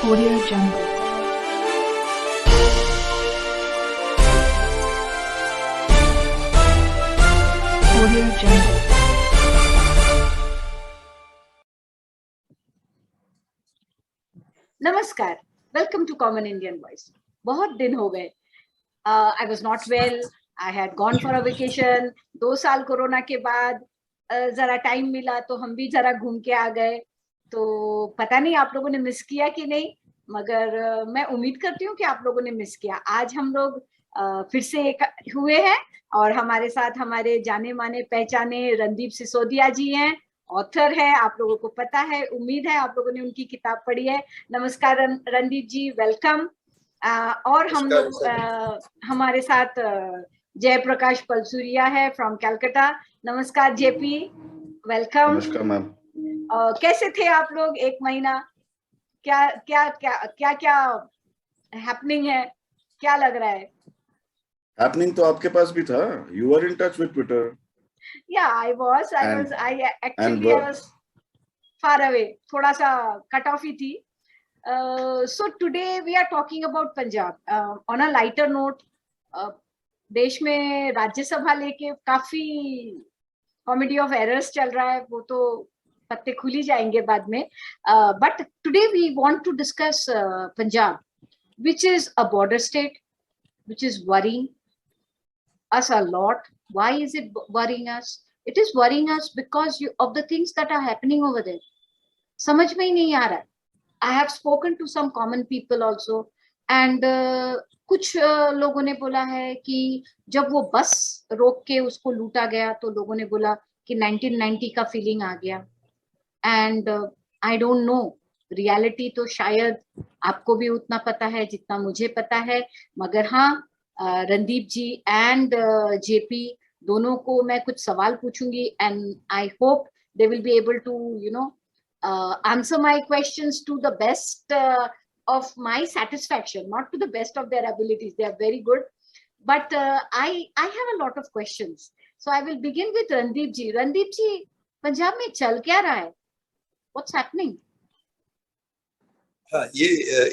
Audio Jungle. Audio Jungle. नमस्कार, welcome to common Indian voice. बहुत दिन हो गए। I was not well, I had gone for a vacation. 2 साल corona के बाद जरा टाइम मिला तो हम भी जरा घूम के आ गए। तो पता नहीं आप लोगों ने मिस किया कि नहीं, मगर मैं उम्मीद करती हूँ कि आप लोगों ने मिस किया। आज हम लोग फिर से एक हुए हैं और हमारे साथ हमारे जाने माने पहचाने रणदीप सिसोदिया जी हैं। ऑथर है, आप लोगों को पता है, उम्मीद है आप लोगों ने उनकी किताब पढ़ी है। नमस्कार रणदीप जी, वेलकम। और हम लोग हमारे साथ जयप्रकाश पलसूरिया है फ्रॉम कलकत्ता। नमस्कार जेपी, वेलकम। नमस्कार मैम। कैसे थे आप लोग? 1 महीना क्या क्या क्या क्या क्या हैपनिंग है, क्या लग रहा है? हैपनिंग तो आपके पास भी था, you are in touch with Twitter. Yeah, I was far away, थोड़ा सा कट ऑफ ही थी। So today we are talking about Punjab on a lighter note. देश में राज्यसभा लेके काफी कॉमेडी ऑफ एरर्स चल रहा है, वो तो पत्ते खुल ही जाएंगे बाद में। But today we want to discuss Punjab, which is a border state, which is worrying us a lot. Why is it worrying us? It is worrying us because of the things that are happening over there. समझ में ही नहीं आ रहा है। I have spoken to some common people also, and कुछ लोगों ने बोला है कि जब वो बस रोक के उसको लूटा गया तो लोगों ने बोला कि 1990 का फीलिंग आ गया। And I don't know, reality तो शायद आपको भी उतना पता है जितना मुझे पता है, मगर हाँ, रणदीप जी एंड जेपी दोनों को मैं कुछ सवाल पूछूंगी and I hope they will be able to answer my questions to the best of my satisfaction, not to the best of their abilities. They are very good, but I have a lot of questions. So I will begin with Randeep ji. Randeep ji, Punjab में चल क्या रहा है? What's happening? हाँ, ये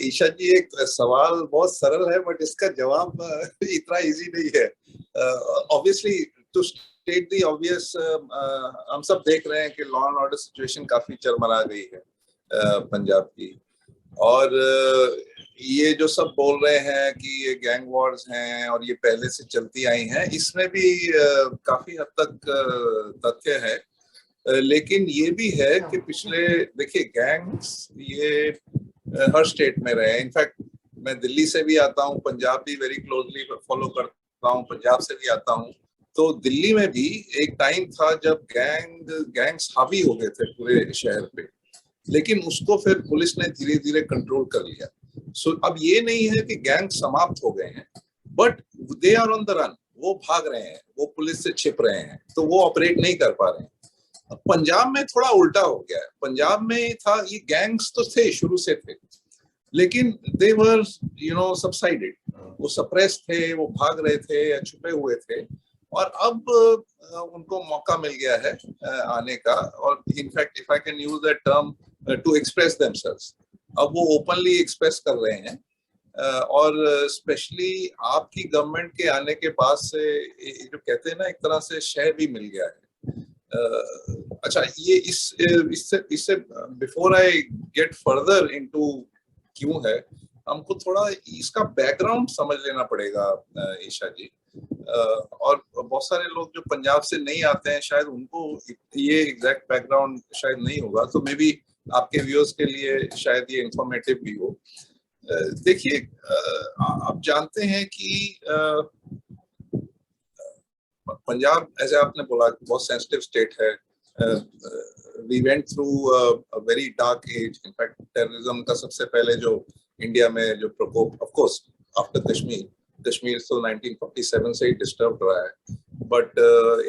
ईशा जी एक सवाल बहुत सरल है, बट इसका जवाब इतना इजी नहीं है। Obviously to state the obvious, हम सब देख रहे हैं कि लॉ एंड ऑर्डर सिचुएशन काफी चरमरा गई है पंजाब की। और ये जो सब बोल रहे हैं कि ये गैंग वॉर्स हैं और ये पहले से चलती आई हैं, इसमें भी काफी हद तक तथ्य है। लेकिन ये भी है कि पिछले, देखिए, गैंग्स ये हर स्टेट में रहे। इनफैक्ट मैं दिल्ली से भी आता हूँ, पंजाब भी वेरी क्लोजली फॉलो करता हूँ, पंजाब से भी आता हूँ। तो दिल्ली में भी एक टाइम था जब गैंग्स हावी हो गए थे पूरे शहर पे, लेकिन उसको फिर पुलिस ने धीरे धीरे कंट्रोल कर लिया। सो अब ये नहीं है कि गैंग समाप्त हो गए हैं, but they are on the run, वो भाग रहे हैं, वो पुलिस से छिप रहे हैं, तो वो ऑपरेट नहीं कर पा रहे हैं। पंजाब में थोड़ा उल्टा हो गया है। पंजाब में था, ये गैंग्स तो थे, शुरू से थे, लेकिन दे वर सबसाइडेड, वो सप्रेस थे, वो भाग रहे थे या छुपे हुए थे, और अब उनको मौका मिल गया है आने का। और in fact if I can use that term, to express themselves, अब वो ओपनली एक्सप्रेस कर रहे हैं। और स्पेशली आपकी गवर्नमेंट के आने के बाद से, जो कहते हैं ना, एक तरह से शहर भी मिल गया है। अच्छा, ये इससे before I get further into क्यों है, हमको थोड़ा इसका बैकग्राउंड समझ लेना पड़ेगा ईशा जी। और बहुत सारे लोग जो पंजाब से नहीं आते हैं, शायद उनको ये एग्जैक्ट बैकग्राउंड शायद नहीं होगा, तो मे बी आपके व्यूअर्स के लिए शायद ये इंफॉर्मेटिव भी हो। देखिए, आप जानते हैं कि पंजाब, ऐसे आपने बोला, बहुत सेंसिटिव स्टेट है। We went through a very dark age. In fact terrorism का सबसे पहले जो इंडिया में जो प्रकोप, ऑफ कोर्स आफ्टर कश्मीर तो 1947 से ही डिस्टर्ब रहा है, बट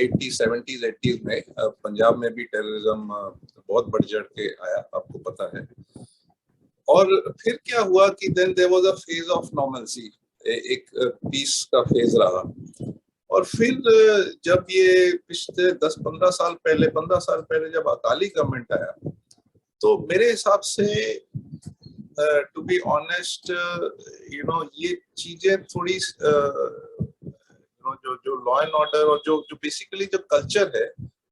80s 70s 80s में पंजाब में भी टेररिज्म बहुत बढ़ चढ़ के आया, आपको पता है। और फिर क्या हुआ कि then there was a phase of normalcy, एक पीस का फेज रहा। और फिर जब ये पिछले 10-15 साल पहले, 15 साल पहले जब अकाली गवर्नमेंट आया, तो मेरे हिसाब से टू बी ऑनेस्ट ये चीजें थोड़ी जो जो लॉ एंड ऑर्डर और जो जो बेसिकली जो कल्चर है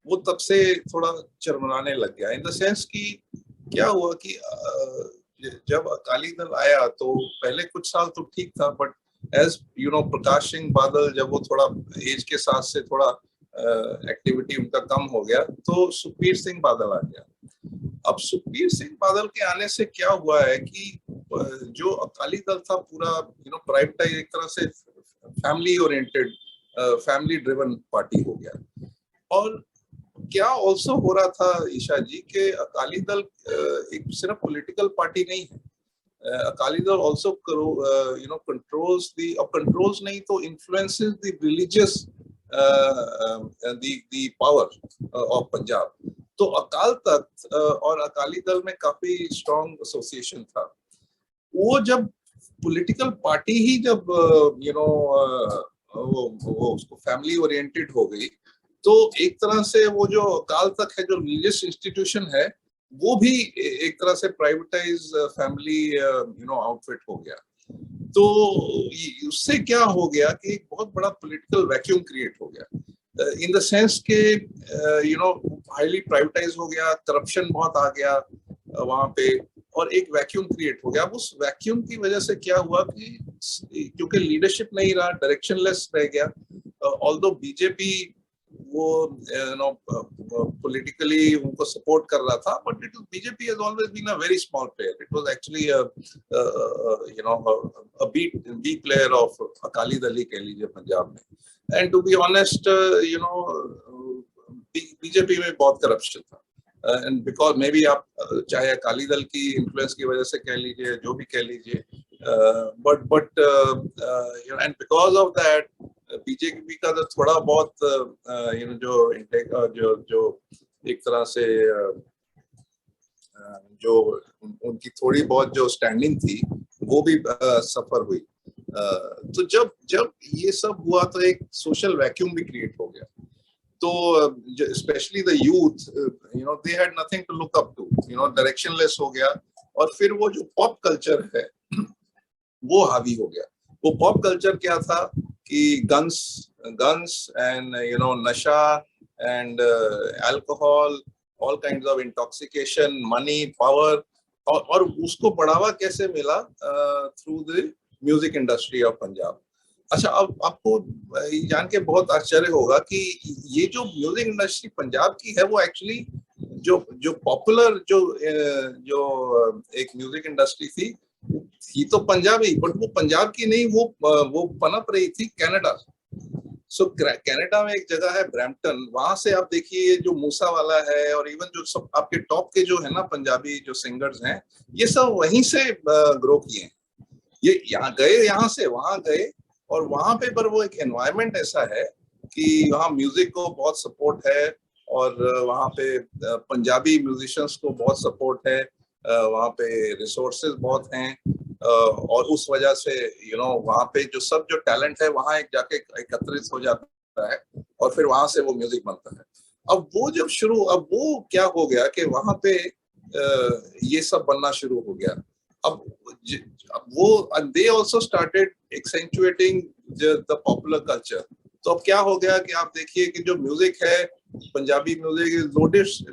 वो तब से थोड़ा चरमराने लग गया, इन द सेंस कि क्या हुआ कि जब अकाली दल आया तो पहले कुछ साल तो ठीक था, बट एज प्रकाश सिंह बादल जब वो थोड़ा एज के साथ से थोड़ा एक्टिविटी उनका कम हो गया तो सुखबीर सिंह बादल आ गया। अब सुखबीर सिंह बादल के आने से क्या हुआ है कि जो अकाली दल था पूरा प्राइवेटाइज, एक तरह से family oriented, family driven party हो गया। और क्या ऑल्सो हो रहा था ईशा जी के अकाली दल एक सिर्फ पॉलिटिकल पार्टी नहीं है, अकाली दल ऑल्सो कंट्रोल्स नहीं तो influences the religious the power of Punjab. तो अकाल तख्त और अकाली दल में काफी स्ट्रॉन्ग एसोसिएशन था। वो जब पॉलिटिकल पार्टी ही जब वो उसको फैमिली ओरिएंटेड हो गई तो एक तरह से वो जो अकाल तख्त है जो रिलीजियस इंस्टीट्यूशन है वो भी एक तरह से प्राइवेटाइज फैमिली आउटफिट हो गया। तो उससे क्या हो गया कि एक बहुत बड़ा पॉलिटिकल वैक्यूम क्रिएट हो गया, इन द सेंस के हाईली प्राइवेटाइज हो गया, करप्शन बहुत आ गया वहां पे, और एक वैक्यूम क्रिएट हो गया। उस वैक्यूम की वजह से क्या हुआ कि क्योंकि लीडरशिप नहीं रहा, डायरेक्शनलेस रह गया। ऑल्दो बीजेपी वो पॉलिटिकली उनको सपोर्ट कर रहा था, but it BJP has always been a very small player, it was actually a B player of Akali Dal ही कह लीजिए पंजाब में। And to be honest BJP में बहुत करप्शन था, एंड बिकॉज मे बी आप चाहे अकाली दल की इन्फ्लुएंस की वजह से कह लीजिए, जो भी कह लीजिए, but and because of that BJP का तो थोड़ा बहुत जो एक तरह से जो उनकी थोड़ी बहुत जो स्टैंडिंग थी वो भी सफर हुई। तो जब ये सब हुआ तो एक सोशल वैक्यूम भी क्रिएट हो गया। तो specially the youth they had nothing to look up to, directionless हो गया। और फिर वो जो पॉप कल्चर है वो हावी हो गया। वो पॉप कल्चर क्या था कि guns and nasha and alcohol, all kinds of intoxication, money, power, और उसको बढ़ावा कैसे मिला through the music industry of Punjab. अच्छा, अब आपको जान के बहुत आश्चर्य होगा कि ये जो म्यूजिक इंडस्ट्री पंजाब की है वो एक्चुअली जो पॉपुलर जो एक म्यूजिक इंडस्ट्री थी तो पंजाबी, बट वो पंजाब की नहीं, वो पनप रही थी कनाडा। सो कनाडा में एक जगह है ब्रैम्पटन, वहां से आप देखिए जो मूसा वाला है और इवन जो सब आपके टॉप के जो है ना पंजाबी जो सिंगर्स हैं, ये सब वहीं से ग्रो किए हैं। ये यहाँ से वहां गए, और वहां पे पर वो एक एनवायरनमेंट ऐसा है कि वहाँ म्यूजिक को बहुत सपोर्ट है, और वहाँ पे पंजाबी म्यूजिशियंस को बहुत सपोर्ट है, वहाँ पे रिसोर्सेज बहुत हैं, और उस वजह से वहाँ पे जो टैलेंट है वहाँ एक जाके एकत्रित हो जाता है, और फिर वहां से वो म्यूजिक बनता है। अब वो क्या हो गया कि वहां पे ये सब बनना शुरू हो गया। अब वो they also started accentuating the popular culture. तो अब क्या हो गया कि आप देखिए कि जो म्यूजिक है, Punjabi music is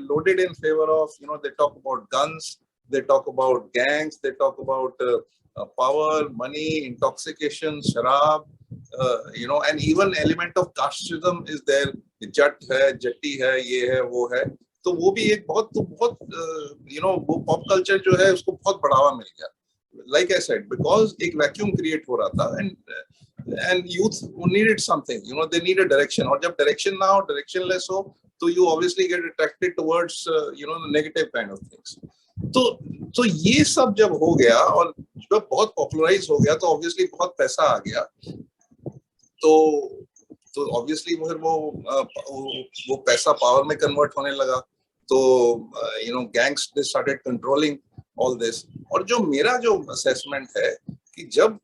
loaded in favour of they talk about guns, they talk about gangs, they talk about power, money, intoxication, sharab, and even element of casteism is there. जट है, जट्टी है, ये है, वो है। तो वो भी एक बहुत वो पॉप कल्चर जो है उसको बहुत बढ़ावा मिल गया। Like I said, because एक वैक्यूम क्रिएट हो रहा था, and youth needed something, they need a direction, और जब डायरेक्शन ना हो, डायरेक्शनलेस हो, तो you obviously get attracted towards the negative kind of things. तो ये सब जब हो गया और जब बहुत पॉपुलराइज हो गया तो ऑब्वियसली बहुत पैसा आ गया। तो ऑब्वियसली फिर वो पैसा पावर में कन्वर्ट होने लगा। तो gangs they started controlling all this. और जो मेरा जो असेसमेंट है कि जब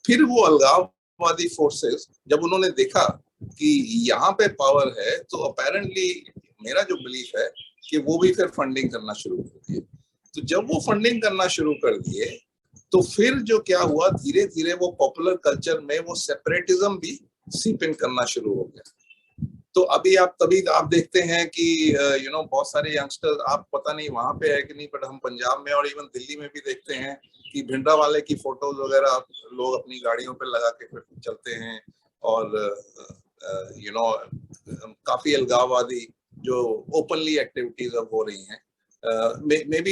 फिर वो अलगाववादी फोर्सेस जब उन्होंने देखा कि यहाँ पे पावर है, तो अपेरेंटली मेरा जो बिलीफ है कि वो भी फिर फंडिंग करना शुरू कर दिए। तो जब वो फंडिंग करना शुरू कर दिए तो फिर जो क्या हुआ, धीरे धीरे वो पॉपुलर कल्चर में वो सेपरेटिज्म भी सीप इन करना शुरू हो गया। तो अभी तभी आप देखते हैं कि बहुत सारे यंगस्टर्स, आप पता नहीं वहां पे है कि नहीं, बट हम पंजाब में और इवन दिल्ली में भी देखते हैं कि भिंडरा वाले की फोटोज वगैरह लोग अपनी गाड़ियों पे लगा के फिर चलते हैं, और काफी अलगाववादी जो ओपनली एक्टिविटीज अब हो रही हैं। Maybe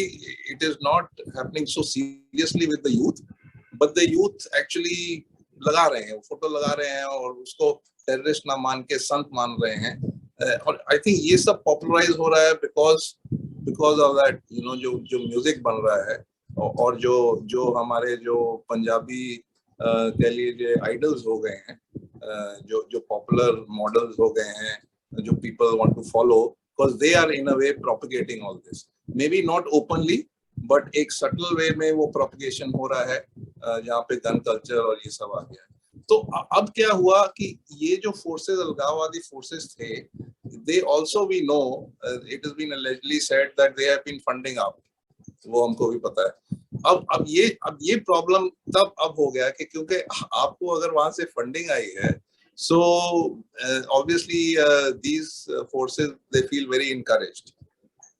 it is not happening so seriously with the youth, but the youth actually लगा रहे हैं, फोटो लगा रहे हैं और उसको टेररिस्ट ना मान के संत मान रहे हैं। और आई थिंक ये सब पॉपुलराइज हो रहा है बिकॉज ऑफ दैट, जो म्यूजिक बन रहा है, और जो हमारे जो पंजाबी कह लीजिए आइडल्स हो गए हैं, जो पॉपुलर मॉडल्स हो गए हैं, जो people want to follow, because they are in a way propagating all this, maybe not openly but एक subtle way में वो propagation हो रहा है, जहाँ पे gun culture और ये सब आ गया है। तो अब क्या हुआ कि ये जो forces, अलगाववादी forces थे, they also we know, it has been allegedly said that they have been funding out, वो हमको भी पता है। अब ये प्रॉब्लम तब हो गया कि क्योंकि आपको अगर वहां से फंडिंग आई है, so obviously these forces, they feel very encouraged,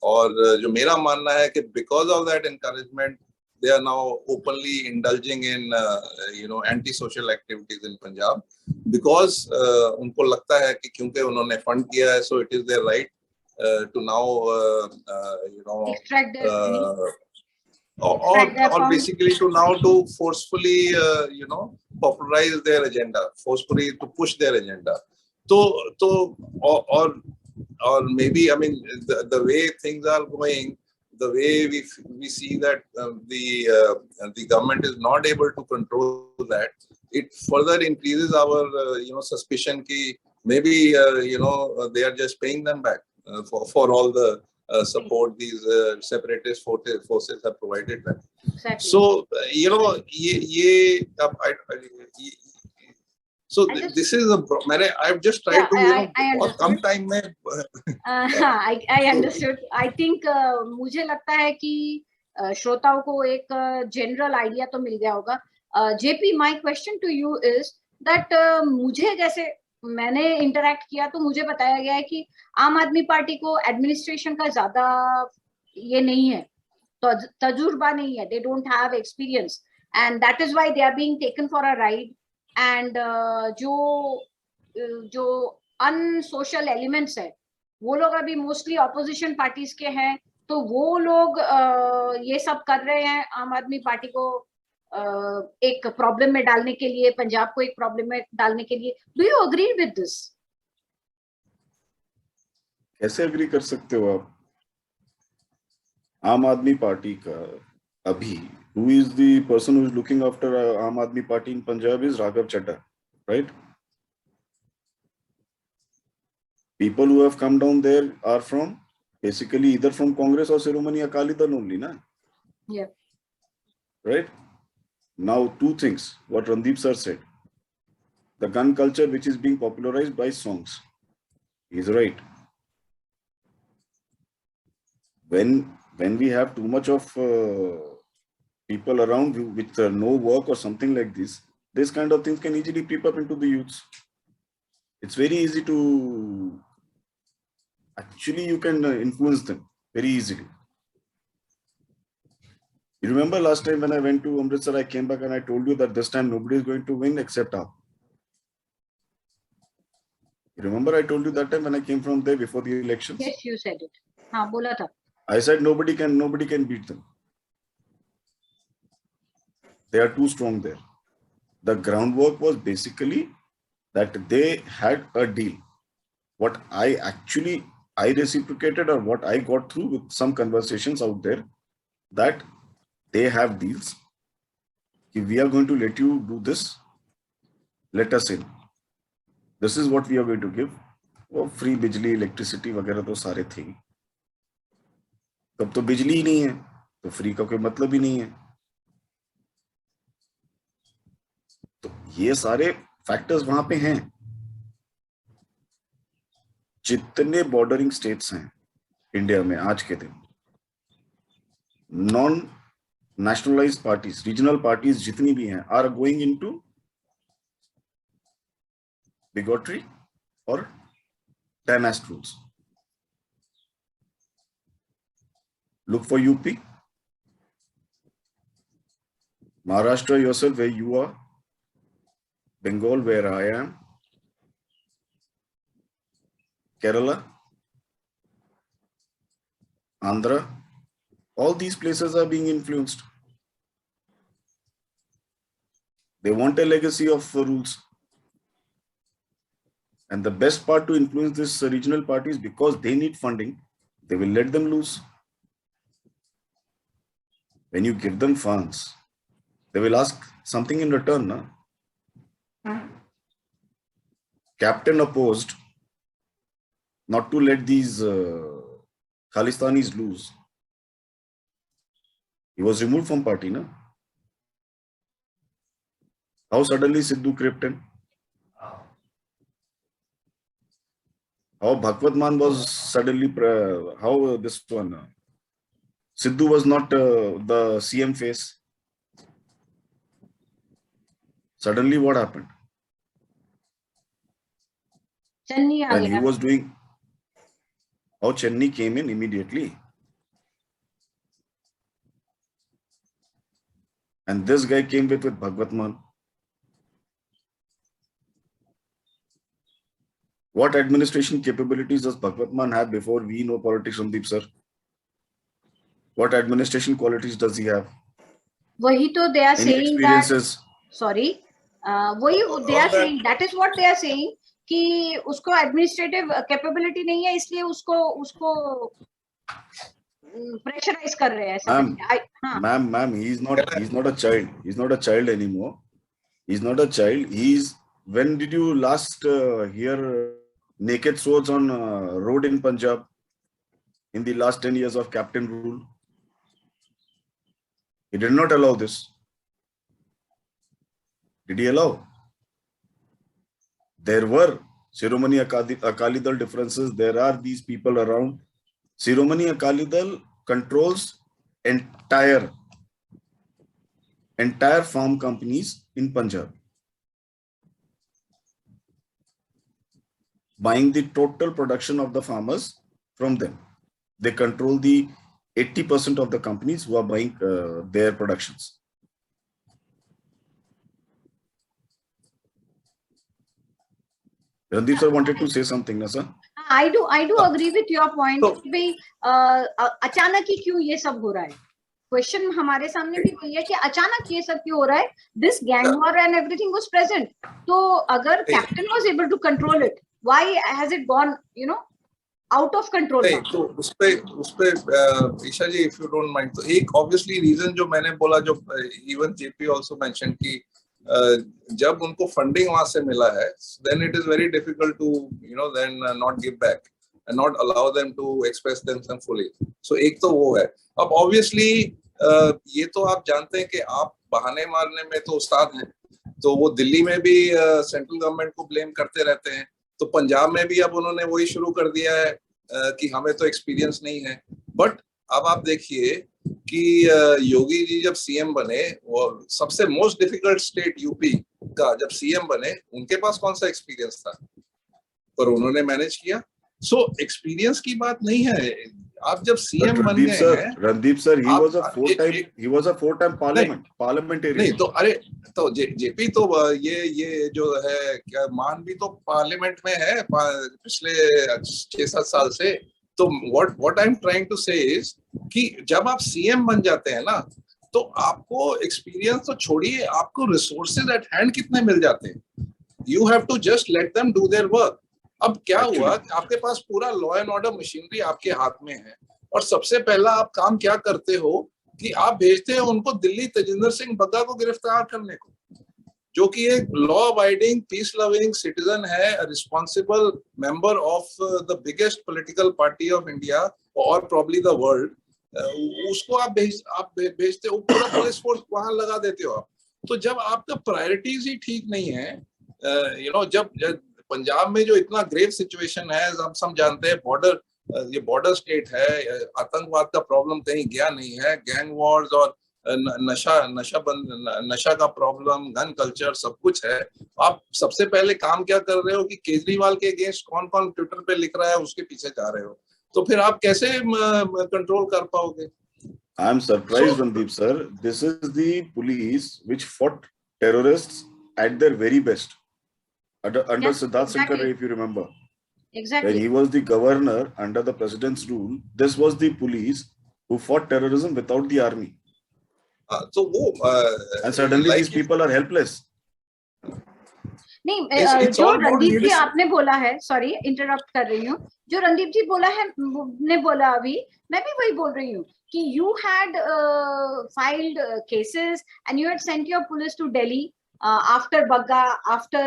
और जो मेरा मानना है कि because of that encouragement they are now openly indulging in anti-social activities in Punjab, because उनको लगता है कि क्योंकि उन्होंने फंड किया है, so it is their right to now extract their money, or basically to forcefully popularize their agenda, forcefully to push their agenda. Or maybe, I mean, the way things are going, the way we see that the government is not able to control that, it further increases our suspicion ki maybe they are just paying them back for all the support these separatist forces have provided them. exactly. So this is I've just tried to बहुत कम time में I understood. I think मुझे लगता है कि श्रोताओं को एक general idea तो मिल गया होगा। JP, my question to you is that मुझे जैसे मैंने इंटरैक्ट किया तो मुझे बताया गया है कि आम आदमी पार्टी को एडमिनिस्ट्रेशन का ज्यादा ये नहीं है, तो तजुर्बा नहीं है, they don't have experience, and that is why they are being taken for a ride, and जो अनसोशल एलिमेंट्स है वो लोग अभी मोस्टली ऑपोजिशन पार्टीज के हैं, तो वो लोग ये सब कर रहे हैं आम आदमी पार्टी को एक प्रॉब्लम में डालने के लिए, पंजाब को एक प्रॉब्लम में डालने के लिए। Do you agree with this? कैसे अग्री कर सकते हो आप? आम आदमी पार्टी का अभी who is the person who is looking after Aam Aadmi Party in Punjab is Raghav Chadha, right? People who have come down there are from basically either from Congress or Shiromani Akali Dal only, na? Yeah. Right? Now, two things, what Randeep sir said. The gun culture which is being popularized by songs. He's right. When we have too much of people around with no work or something like this kind of things can easily creep up into the youths. It's very easy to, actually you can influence them very easily. You remember last time when I went to Amritsar, I came back and I told you that this time nobody is going to win except AAP. You remember I told you that time when I came from there before the elections? Yes, you said it. हाँ, बोला था. I said nobody can beat them. They are too strong there. The groundwork was basically that they had a deal. What I reciprocated, or what I got through with some conversations out there, that they have deals. If we are going to let you do this, let us in. This is what we are going to give. वो free बिजली, electricity वगैरह तो सारे थे. तब तो बिजली ही नहीं है, तो फ्री का कोई मतलब ही नहीं है. तो ये सारे फैक्टर्स वहां पे हैं. जितने बॉर्डरिंग स्टेट्स हैं इंडिया में आज के दिन, non-nationalized parties, regional parties जितनी भी हैं, are going into bigotry or dynasty rules. Look for UP, Maharashtra yourself where you are, Bengal where I am, Kerala, Andhra, all these places are being influenced. They want a legacy of rules. And the best part to influence this regional parties, because they need funding, they will let them loose. When you give them funds, they will ask something in return. Na? Captain opposed not to let these Khalistanis loose. He was removed from party. Na? How suddenly Sidhu crept in? How Bhagwat Mann was suddenly, how this one, Sidhu was not the CM face. Suddenly what happened? Channi aa When he gaya. was doing, how Chennai came in immediately. And this guy came with Bhagwat Mann. What administration capabilities does Bhagwat Mann have before we know politics, Randeep sir? What administration qualities does he have? वही तो they are Any saying that, experiences? sorry, वही they are saying, that is what they are saying कि उसको administrative capability नहीं है, इसलिए उसको pressurize कर रहे हैं. Ma'am, he's not a child. He's not a child anymore. He's not a child. When did you last hear naked swords on road in Punjab in the last 10 years of captain rule? He did not allow this. Did he allow? There were Shiromani Akali Dal differences. There are these people around. Shiromani Akali Dal controls entire farm companies in Punjab, buying the total production of the farmers from them. They control the 80% of the companies who are buying their productions. Randeep sir wanted to say something, na sir? I do agree with your point. तो- कि भाई अचानक ही क्यों ये सब हो रहा है? क्वेश्चन हमारे सामने भी वही है कि अचानक ये सब क्यों हो रहा है? This gang war and everything was present. तो अगर captain was able to control it, why has it gone, out of control नहीं, now? तो उसपे ईशा जी, if you don't mind, तो एक obviously reason जो मैंने बोला, जो even JP also mentioned कि जब उनको फंडिंग वहां से मिला है, then it is very difficult to then not give back and not allow them to express themselves fully. So एक तो वो है. अब obviously ये तो आप जानते हैं कि आप बहाने मारने में तो उस्ताद हैं. तो वो दिल्ली में भी सेंट्रल गवर्नमेंट को ब्लेम करते रहते हैं. तो पंजाब में भी अब उन्होंने वही शुरू कर दिया है कि हमें तो एक्सपीरियंस नहीं है. बट अब आप देखिए कि योगी जी जब सीएम बने, वो सबसे मोस्ट डिफिकल्ट स्टेट यूपी का जब सीएम बने, उनके पास कौन सा एक्सपीरियंस था, पर उन्होंने मैनेज किया. सो एक्सपीरियंस की बात नहीं है. आप जब सीएम बन गए हैं, Randeep sir, he was a four-time parliamentarian. नहीं तो अरे तो जेपी तो ये जो है क्या, मान भी तो पार्लियामेंट में है पिछले 6-7 साल से. तो what I am trying to say is कि जब आप सीएम बन जाते हैं ना, तो आपको एक्सपीरियंस तो छोड़िए, आपको रिसोर्सेज एट हैंड कितने मिल जाते हैं. You have to just let them do their work. अब क्या हुआ, आपके पास पूरा लॉ एंड ऑर्डर मशीनरी आपके हाथ में है, और सबसे पहला आप काम क्या करते हो कि आप भेजते हैं उनको दिल्ली तेजिंदर सिंह बग्गा को गिरफ्तार करने को, जो कि एक law abiding peace loving citizen है, responsible member of the biggest political party of India और प्रॉब्ली द वर्ल्ड. उसको आप भेजते हो, पूरा पुलिस फोर्स वहां लगा देते हो आप. तो जब आपका प्रायोरिटीज ही ठीक नहीं है, जब पंजाब में जो इतना ग्रेव सिचुएशन है, हम सब जानते हैं, बॉर्डर ये बॉर्डर स्टेट है, आतंकवाद का प्रॉब्लम कहीं गया नहीं है, गैंग वॉर्स और नशा का प्रॉब्लम, गन कल्चर सब कुछ है। आप सबसे पहले काम क्या कर रहे हो कि केजरीवाल के अगेंस्ट कौन कौन ट्विटर पे लिख रहा है उसके पीछे जा रहे हो, तो फिर आप कैसे कंट्रोल कर पाओगे? I am surprised, Randeep sir. This is the police which fought terrorists at their very best under Yes, Siddharth exactly. Shankar, if you remember. When Exactly. he was the governor under the president's rule, this was the police who fought terrorism without the army. तो वो And suddenly like these people are helpless. नहीं, it's जो all about Randeep ji leadership. आपने बोला है, sorry interrupt कर रही हूँ, जो रणदीप जी बोला है, ने बोला अभी, मैं भी वही बोल रही हूँ कि you had filed cases and you had sent your police to Delhi after Bagga, after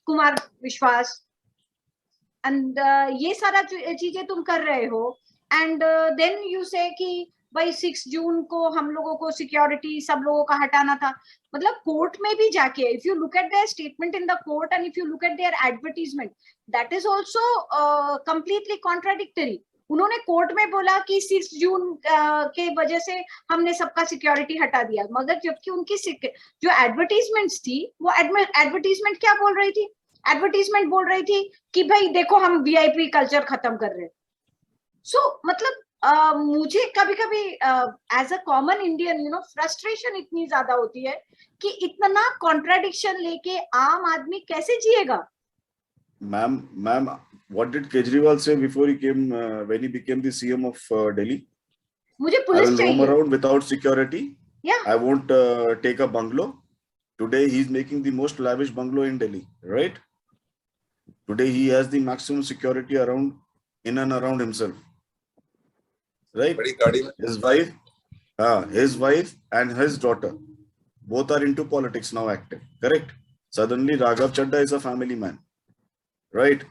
Kumar विश्वास, and ये सारा चीजें तुम कर रहे हो, and then you say कि भाई 6 जून को हम लोगों को सिक्योरिटी सब लोगों का हटाना था। मतलब कोर्ट में भी जाके if you look at there statement in the court and if you look at there advertisement, that is also completely contradictory. उन्होंने कोर्ट में बोला कि 6 जून के वजह से हमने सबका सिक्योरिटी हटा दिया, मगर जबकि उनकी जो एडवर्टीजमेंट्स थी वो एडवर्टीजमेंट क्या बोल रही थी? एडवर्टीजमेंट बोल रही थी कि भाई देखो हम वीआईपी कल्चर खत्म कर रहे हैं। सो मतलब मुझे कभी कभी as a common Indian you know frustration इतनी ज्यादा होती है कि इतना कॉन्ट्राडिक्शन लेके आम आदमी कैसे जिएगा? Ma'am, what did Kejriwal say before he came, when he became the CM of Delhi? मुझे I पुलिस will roam चाहिए। around without security. Yeah. I won't take a bungalow. Today he's making the most lavish bungalow in Delhi, right? Today he has the maximum security around, in and around himself, right? बड़ी गाड़ी में His wife and his daughter, both are into politics now, active, correct? Suddenly Raghav Chadda is a family man, right?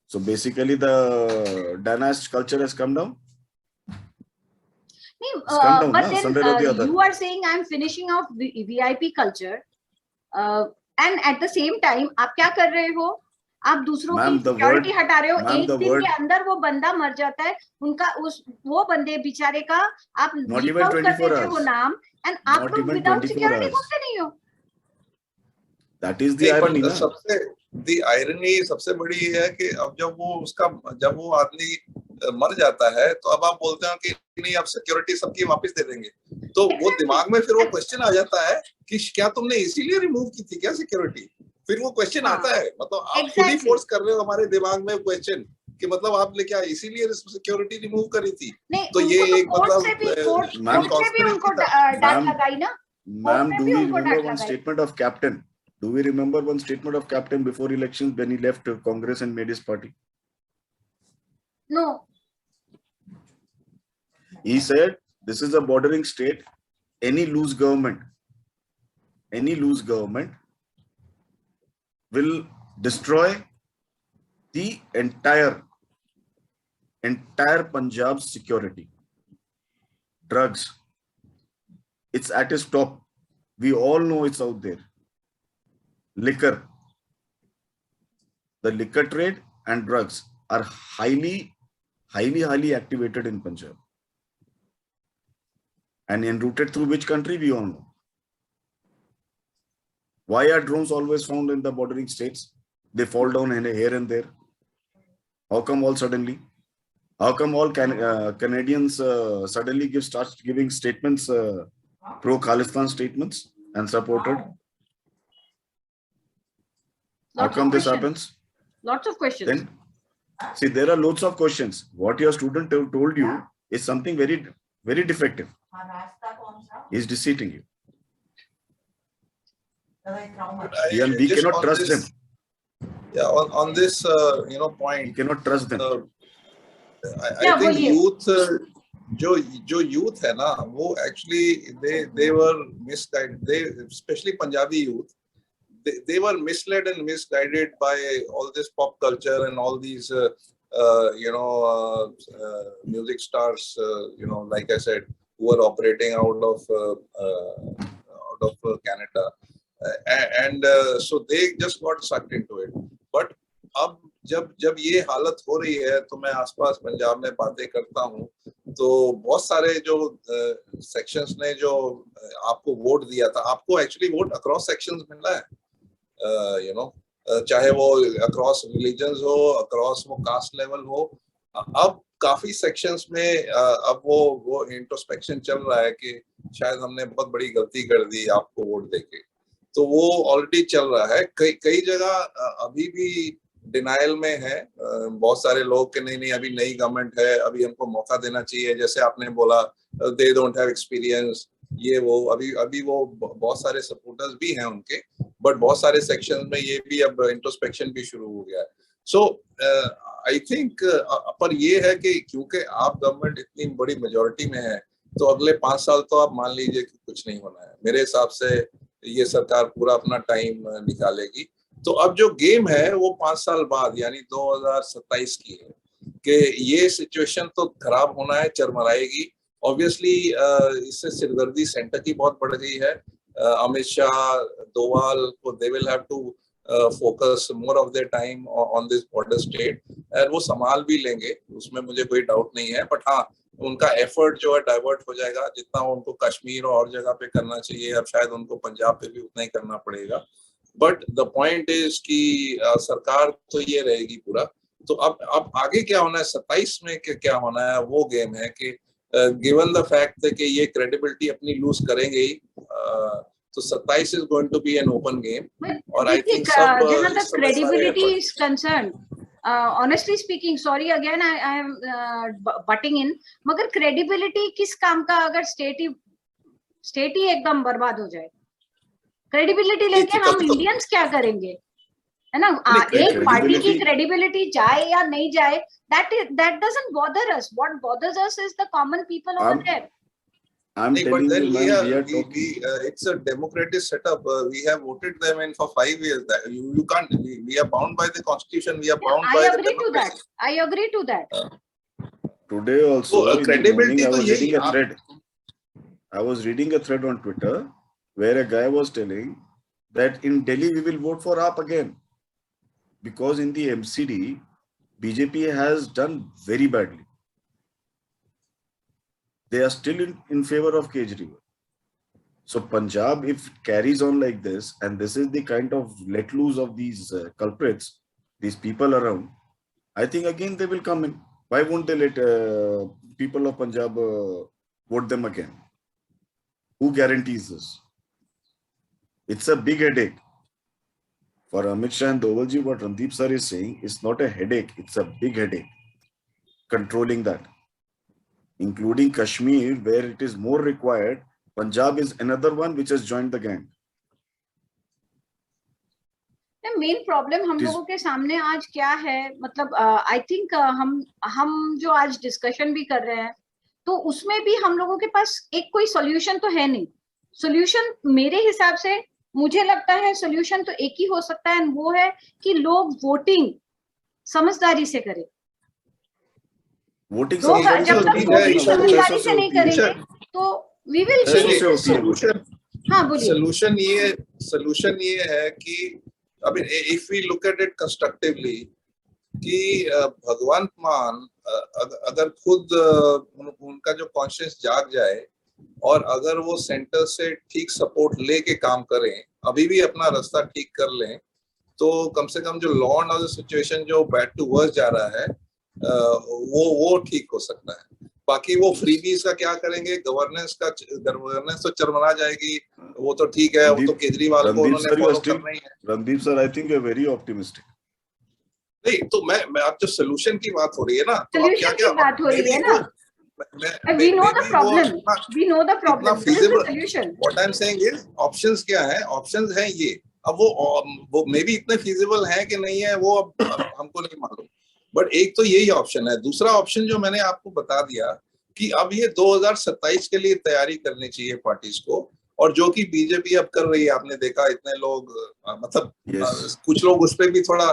So basically the dynasty culture has come down. It's come down, but na? then Sunday or the other. you are saying I'm finishing off VIP culture and at the same time आप क्या कर रहे हो? आप दूसरों की Ma'am, the security word- हटा रहे हो। ma'am, एक the दिन word- के अंदर वो बंदा मर जाता है, उनका वो बंदे बेचारे का आप Not लीक even आउट कर 24 देते हो hours. नाम, एंड आप Not लोग even विदाउट 24 सिक्योरिटी hours. घूमते नहीं हो। That is the नहीं, irony, but na? सबसे दी आयरनी सबसे बड़ी ये है कि अब जब वो आदमी मर जाता है तो अब आप बोलते हो कि नहीं अब सिक्योरिटी सबकी वापस दे देंगे, तो वो दिमाग में फिर वो क्वेश्चन आ जाता है कि क्या तुमने इसीलिए रिमूव की थी क्या सिक्योरिटी? फिर वो क्वेश्चन आता है, मतलब आप खुद ही फोर्स कर रहे हो हमारे दिमाग में क्वेश्चन कि मतलब आपने क्या इसीलिए सिक्योरिटी रिमूव करी थी? तो ये एक मतलब कोर्ट से भी उनको डांट लगाई ना। Ma'am, do we remember one statement of Captain? Do we remember one statement of Captain before elections when he left Congress and made his party? No. He said, this is a bordering state. Any loose government will destroy the entire Punjab's security. Drugs, it's at its top. We all know it's out there. Liquor, the liquor trade and drugs are highly activated in Punjab. And enrouted through which country, we all know. Why are drones always found in the bordering states? They fall down here and there. How come all suddenly? How come all Canadians suddenly start giving statements, pro-Khalistan statements and supported? How come this happens? Lots of questions. Then, see, there are lots of questions. What your student told you is something very, very defective. He is deceiving you. And we cannot trust them. Yeah, on this, point. We cannot trust them. I think youth, जो youth है ना, वो actually they were misguided. Especially Punjabi youth, they were misled and misguided by all this pop culture and all these music stars, like I said, who are operating out of Canada, and so they just got sucked into it. But अब जब ये हालत हो रही है तो मैं आसपास पंजाब में बातें करता हूँ, तो बहुत सारे जो सेक्शंस ने जो आपको वोट दिया था, आपको एक्चुअली वोट अक्रॉस सेक्शंस मिला है, चाहे वो अक्रॉस रिलीजन्स हो, अक्रॉस वो कास्ट लेवल हो। अब काफी सेक्शंस में अब वो इंट्रोस्पेक्शन चल रहा है कि शायद हमने बहुत बड़ी गलती कर दी आपको वोट देके, तो वो ऑलरेडी चल रहा है। कई जगह अभी भी डिनाइल में है बहुत सारे लोग कि नहीं अभी नई गवर्नमेंट है, अभी हमको मौका देना चाहिए, जैसे आपने बोला दे डोंट हैव एक्सपीरियंस, ये वो अभी वो बहुत सारे सपोर्टर्स भी हैं उनके, बट बहुत सारे सेक्शन में ये भी अब इंट्रोस्पेक्शन भी शुरू हो गया है। सो आई थिंक पर ये है कि क्योंकि आप गवर्नमेंट इतनी बड़ी मेजोरिटी में है, तो अगले 5 साल तो आप मान लीजिए कि कुछ नहीं होना है। मेरे हिसाब से ये सरकार पूरा अपना टाइम निकालेगी। तो अब जो गेम है वो 5 साल बाद यानी 2027 की है कि ये सिचुएशन तो खराब होना है, चरमराएगी। ऑब्वियसली इससे सिरदर्दी सेंटर की बहुत बढ़ गई है। अमित शाह, डोवाल को they will have to focus more of their time on this border state, और वो संभाल भी लेंगे, उसमें मुझे कोई डाउट नहीं है। बट हाँ, उनका एफर्ट जो है डाइवर्ट हो जाएगा, जितना उनको कश्मीर और जगह पे करना चाहिए अब शायद उनको पंजाब पे भी उतना ही करना पड़ेगा। बट द पॉइंट इज कि सरकार तो ये रहेगी पूरा। तो अब आगे क्या होना है 27 में क्या होना है, वो गेम है कि गिवन द फैक्ट कि ये क्रेडिबिलिटी अपनी लूज करेंगे ही, तो 27 is going to be an open game. और आई थिंक सब जहां तक credibility is concern, honestly speaking, sorry again I am butting in, मगर क्रेडिबिलिटी किस काम का अगर स्टेट ही एकदम बर्बाद हो जाए? क्रेडिबिलिटी लेके हम इंडियंस क्या करेंगे, है ना? एक पार्टी की क्रेडिबिलिटी जाए या नहीं जाए, that doesn't bother us. What bothers us is the common people over there. I'm telling you, man, it's a democratic setup. We have voted them in for 5 years. That you can't. We are bound by the constitution. We are bound by the democracy. I agree to that. Today also, credibility I was reading a thread. I was reading a thread on Twitter where a guy was telling that in Delhi we will vote for AAP again because in the MCD BJP has done very badly. They are still in favor of Kejriwal. So Punjab, if it carries on like this, and this is the kind of let loose of these culprits, these people around, I think again they will come in. Why won't they let people of Punjab vote them again? Who guarantees this? It's a big headache. For Amit Shah and Dovalji, what Randeep sir is saying is not a headache, it's a big headache. Controlling that. Including Kashmir, where it is more required, Punjab is another one which has joined the gang. Main problem हम लोगों के सामने आज क्या है, मतलब I think हम जो आज डिस्कशन भी कर रहे हैं, तो उसमें भी हम लोगों के पास एक कोई सॉल्यूशन तो है नहीं। सॉल्यूशन मेरे हिसाब से, मुझे लगता है सॉल्यूशन तो एक ही हो सकता है, वो है कि लोग वोटिंग समझदारी से करें। वोटिंग समझदारी से नहीं करेंगे तो वी विल सोल्यूशन। हाँ बोलिए। सॉल्यूशन ये है कि अभी if we look at it constructively कि भगवंत मान अगर खुद उनका जो कॉन्शियस जाग जाए और अगर वो सेंटर से ठीक सपोर्ट लेके काम करें, अभी भी अपना रास्ता ठीक कर लें, तो कम से कम जो लॉ एंड ऑर्डर सिचुएशन जो बैड टू वर्स जा रहा है वो ठीक हो सकता है। बाकी वो फ्रीबीज का क्या करेंगे, गवर्नेंस तो चरमरा जाएगी, वो तो ठीक है, वो तो केजरीवाल को उन्होंने फॉलो करना ही है। Randeep sir, I think you are very optimistic. नहीं तो मैं आप जो सोल्यूशन की बात हो रही है ना, तो क्या बात हो रही है ना, we know the problem. We know the problem. This is the solution. What I'm saying is options क्या है? Options हैं ये। अब वो मे भी इतने feasible हैं कि नहीं है, वो अब हमको नहीं मालूम। बट एक तो यही ऑप्शन है। दूसरा ऑप्शन जो मैंने आपको बता दिया कि अब ये 2027 के लिए तैयारी करनी चाहिए पार्टीज को, और जो कि बीजेपी अब कर रही है। आपने देखा इतने लोग, मतलब कुछ लोग उस पर भी थोड़ा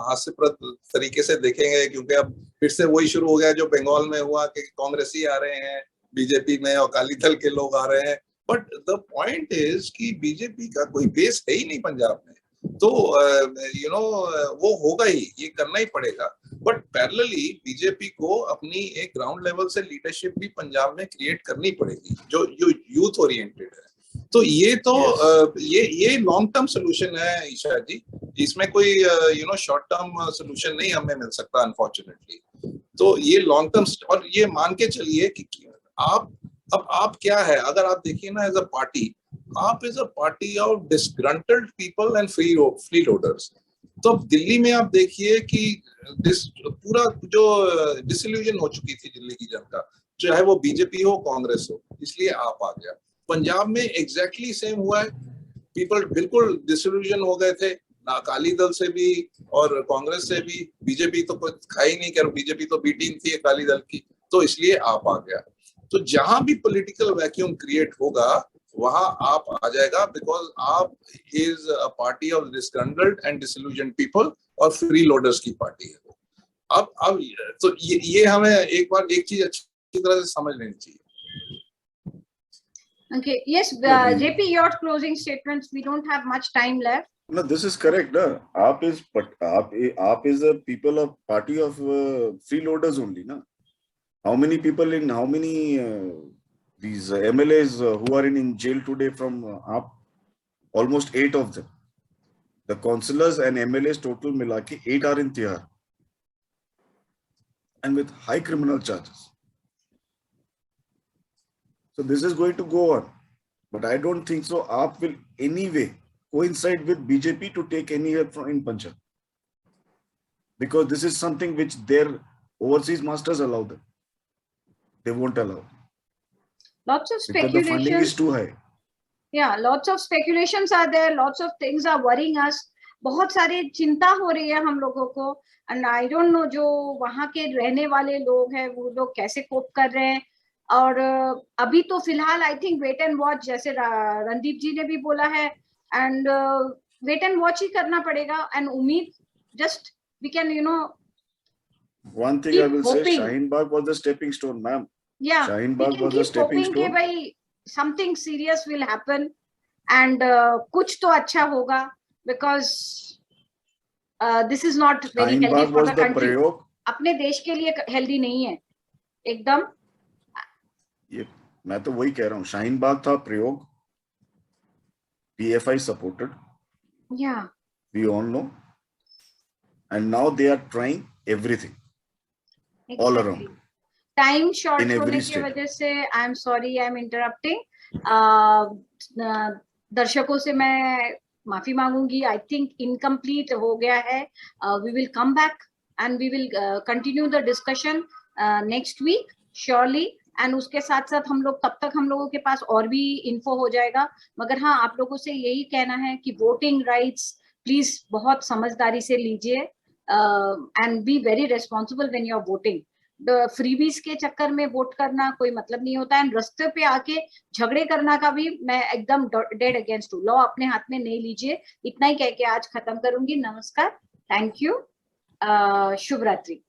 हास्यप्रद तरीके से देखेंगे, क्योंकि अब फिर से वही शुरू हो गया जो बंगाल में हुआ कि कांग्रेसी आ रहे हैं बीजेपी में और अकाली दल के लोग आ रहे हैं। बट द पॉइंट इज कि बीजेपी का कोई बेस है ही नहीं पंजाब में। तो वो होगा ही, ये करना ही पड़ेगा। बट पैरेलली बीजेपी को अपनी एक ग्राउंड लेवल से लीडरशिप भी पंजाब में क्रिएट करनी पड़ेगी जो यूथ ओरिएंटेड है। तो ये तो ये लॉन्ग टर्म सोल्यूशन है ईशा जी, इसमें कोई शॉर्ट टर्म सोल्यूशन नहीं हमें मिल सकता अनफॉर्चुनेटली। तो ये लॉन्ग टर्म, और ये मान के चलिए कि आप क्या है, अगर आप देखिए ना एज अ पार्टी, आप is a party of disgruntled people and free loaders. तो अब दिल्ली में आप देखिए कि पूरा जो डिसइल्यूजन हो चुकी थी दिल्ली की जनता, चाहे वो बीजेपी हो कांग्रेस हो, इसलिए आप आ गया। पंजाब में एग्जैक्टली सेम हुआ है, पीपल बिल्कुल डिसइल्यूजन हो गए थे, ना अकाली दल से भी और कांग्रेस से भी। बीजेपी तो कुछ खा ही नहीं, कर बीजेपी तो बी टीम थी अकाली दल की, तो इसलिए आप आ गया। तो जहां भी पॉलिटिकल वैक्यूम क्रिएट होगा वहां आप आ जाएगा, बिकॉज आप is a party of disgruntled and disillusioned people, और फ्री लोडर्स की पार्टी है वो। अब तो ये हमें एक बार एक चीज अच्छी तरह से समझ लेनी चाहिए। Okay, yes, JP, your closing statements. We don't have much time left. No, this is correct. No? AAP is a people of party of freeloaders only. No? How many people in how many these MLAs who are in jail today from AAP? Almost 8 of them. The councillors and MLAs total milaki 8 are in Tihar, and with high criminal charges. So this is going to go on, but I don't think so AAP will anyway coincide with BJP to take any help from in Punjab, because this is something which their overseas masters allow them. They won't allow. Lots of Because the funding speculation. is too high. Yeah, lots of speculations are there. Lots of things are worrying us. बहुत सारी चिंता हो रही है हम लोगों को, and I don't know जो वहां के रहने वाले लोग हैं वो लोग कैसे कोप कर रहे हैं। और अभी तो फिलहाल I think wait and watch, जैसे रणदीप जी ने भी बोला है, एंड वेट एंड वॉच ही करना पड़ेगा। एंड उम्मीद, just we can One thing I will say, Shaheen Bagh was the stepping stone, ma'am. Yeah, Shaheen we Bagh can was the keep stepping hoping कि stone. भाई something serious will happen, and कुछ तो अच्छा होगा, because this is not very Shaheen healthy Bagh for was the the country. प्रयोग. अपने देश के लिए हेल्दी नहीं है एकदम। ये मैं तो वही कह रहा हूँ, शाहीन बाग था प्रयोग, PFI supported. Yeah. We all know, and now they are trying everything. Exactly. All around. Time short In होने every की state. वजह से I am sorry, I am interrupting. दर्शकों से मैं माफी मांगूंगी। आई थिंक इनकम्प्लीट हो गया है। We will come back and we will continue the discussion next week surely. And उसके साथ साथ हम लोग तब तक हम लोगों के पास और भी इन्फो हो जाएगा। मगर हाँ, आप लोगों से यही कहना है कि वोटिंग राइट्स प्लीज बहुत समझदारी से लीजिए, and be very responsible when you are voting. Freebies के चक्कर में वोट करना कोई मतलब नहीं होता है। रास्ते पे आके झगड़े करना का भी मैं एकदम डेड अगेंस्ट हूँ। लॉ अपने हाथ में नहीं लीजिए। इतना ही कह के आज खत्म करूंगी। नमस्कार, थैंक यू, शुभ रात्रि।